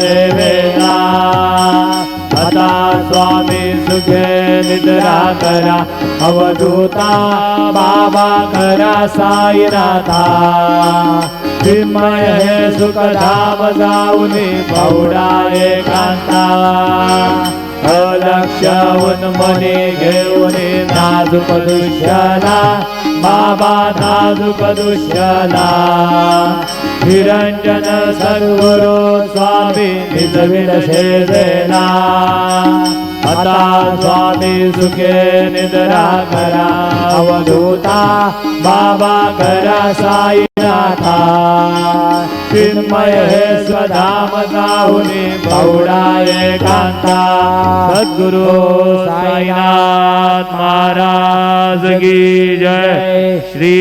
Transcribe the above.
सेवेला आता स्वामी सुखे निद्रा करा अवधूता बाबा करा साईनाथा चिन्मय हे सुखधाम जाऊनी पौडा एकांता अलक्ष्यहून मनी घेऊन नाजूक दृश्याला बाबा नाजूक दृश्याला निरंजन सद्गुरु स्वामी निजविल शेजेला आता स्वामी सुखे निद्रा करा अवधूता बाबा करा साईनाथा चिन्मय हे स्वधाम जाऊनी पौडा एकांता सद्गुरु साईनाथ महाराज की जय श्री